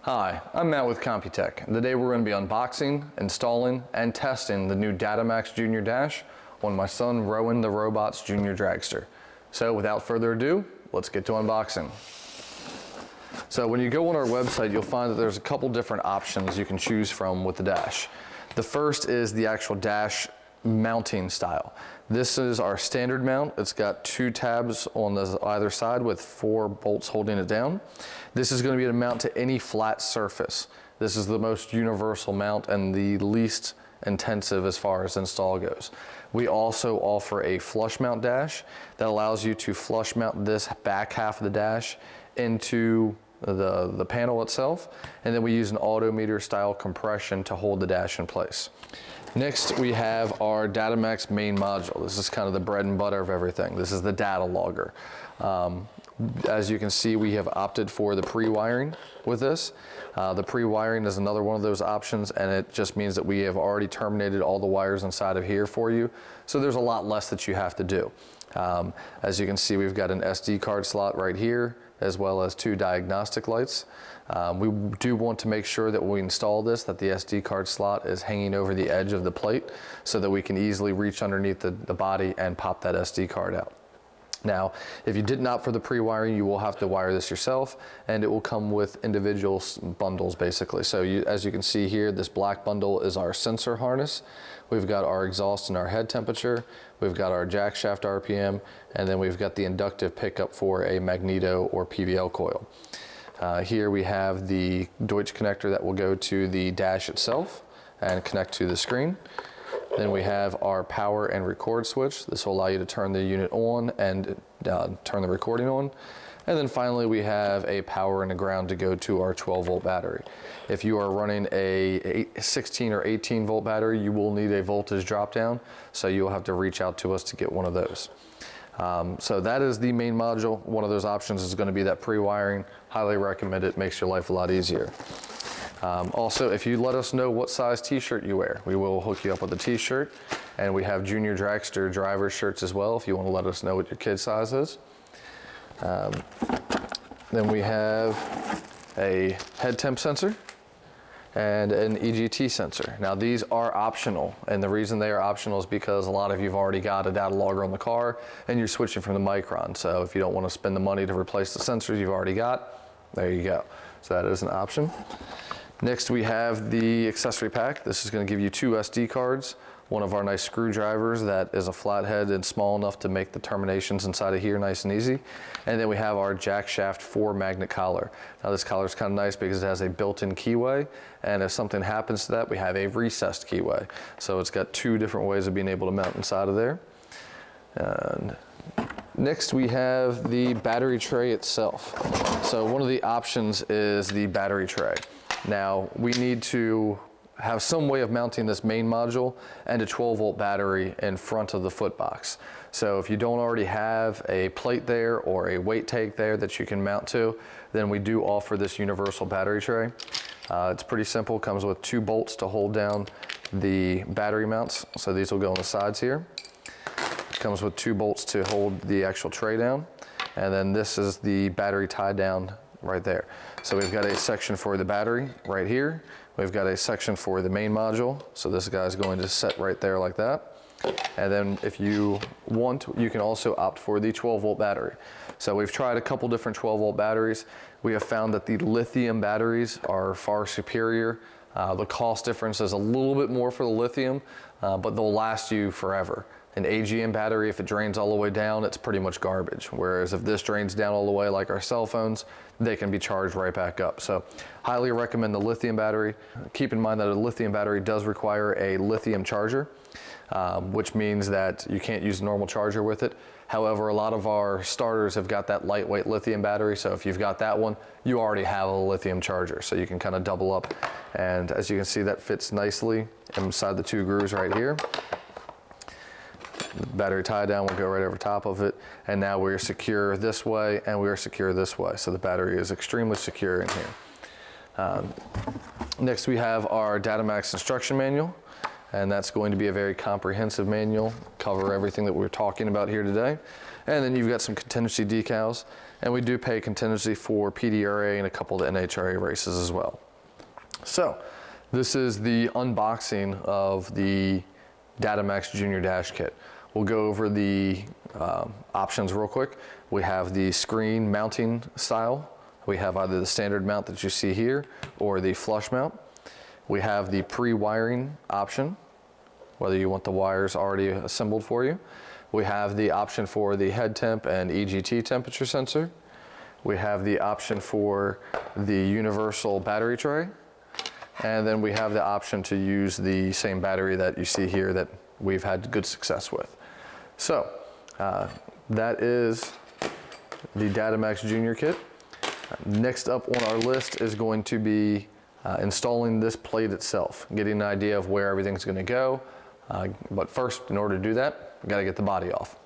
Hi, I'm Matt with Computech. Today we're going to be unboxing, installing, and testing the new DataMaxx Jr dash on my son Rowan the Robot's Junior Dragster. So without further ado, let's get to unboxing. So when you go on our website, you'll find that there's a couple different options you can choose from with the dash. The first is the actual dash mounting style. This is our standard mount. It's got 2 tabs on either side with 4 bolts holding it down. This is going to be a mount to any flat surface. This is the most universal mount and the least intensive as far as install goes. We also offer a flush mount dash that allows you to flush mount this back half of the dash into the panel itself, and then we use an autometer style compression to hold the dash in place. Next, we have our DataMaxx main module. This is kind of the bread and butter of everything. This is the data logger. As you can see, we have opted for the pre-wiring with this. The pre-wiring is another one of those options, and it just means that we have already terminated all the wires inside of here for you. So there's a lot less that you have to do. As you can see, we've got an SD card slot right here, as well as 2 diagnostic lights. We do want to make sure that when we install this, that the SD card slot is hanging over the edge of the plate so that we can easily reach underneath the body and pop that SD card out. Now, if you didn't opt for the pre-wiring, you will have to wire this yourself, and it will come with individual bundles basically. So as you can see here, this black bundle is our sensor harness. We've got our exhaust and our head temperature. We've got our jack shaft RPM, and then we've got the inductive pickup for a Magneto or PVL coil. Here we have the Deutsch connector that will go to the dash itself and connect to the screen. Then we have our power and record switch. This will allow you to turn the unit on and turn the recording on. And then finally we have a power and a ground to go to our 12-volt battery. If you are running a 16 or 18 volt battery, you will need a voltage drop down, so you'll have to reach out to us to get one of those. So that is the main module. One of those options is going to be that pre-wiring. Highly recommend it. Makes your life a lot easier. Also, if you let us know what size t-shirt you wear, we will hook you up with a t-shirt, and we have Junior Dragster driver shirts as well if you want to let us know what your kid size is. Then we have a head temp sensor and an EGT sensor. Now these are optional, and the reason they are optional is because a lot of you have already got a data logger on the car and you're switching from the Micron. So if you don't want to spend the money to replace the sensors you've already got, there you go. So that is an option. Next we have the accessory pack. This is going to give you 2 SD cards, one of our nice screwdrivers that is a flathead and small enough to make the terminations inside of here nice and easy. And then we have our jack shaft 4 magnet collar. Now this collar is kind of nice because it has a built-in keyway, and if something happens to that, we have a recessed keyway. So it's got 2 different ways of being able to mount inside of there. And next we have the battery tray itself. So one of the options is the battery tray. Now we need to have some way of mounting this main module and a 12-volt battery in front of the foot box. So if you don't already have a plate there or a weight tank there that you can mount to, then we do offer this universal battery tray. It's pretty simple. It comes with 2 bolts to hold down the battery mounts. So these will go on the sides here. It comes with 2 bolts to hold the actual tray down. And then this is the battery tie down right there. So we've got a section for the battery right here. We've got a section for the main module. So this guy's going to set right there like that. And then if you want, you can also opt for the 12-volt battery. So we've tried a couple different 12-volt batteries. We have found that the lithium batteries are far superior. The cost difference is a little bit more for the lithium, but they'll last you forever. An AGM battery, if it drains all the way down, it's pretty much garbage. Whereas if this drains down all the way like our cell phones, they can be charged right back up. So highly recommend the lithium battery. Keep in mind that a lithium battery does require a lithium charger, which means that you can't use a normal charger with it. However, a lot of our starters have got that lightweight lithium battery. So if you've got that one, you already have a lithium charger. So you can kind of double up. And as you can see, that fits nicely inside the 2 grooves right here. The battery tie down will go right over top of it, and now we're secure this way and we're secure this way, so the battery is extremely secure in here. Next we have our DataMaxx instruction manual, and that's going to be a very comprehensive manual, cover everything that we're talking about here today. And then you've got some contingency decals, and we do pay contingency for PDRA and a couple of NHRA races as well. So this is the unboxing of the DataMaxx Jr Dash Kit. We'll go over the options real quick. We have the screen mounting style. We have either the standard mount that you see here or the flush mount. We have the pre-wiring option, whether you want the wires already assembled for you. We have the option for the head temp and EGT temperature sensor. We have the option for the universal battery tray. And then we have the option to use the same battery that you see here that we've had good success with. So that is the DataMaxx Jr kit. Next up on our list is going to be installing this plate itself, getting an idea of where everything's going to go. But first, in order to do that, we've got to get the body off.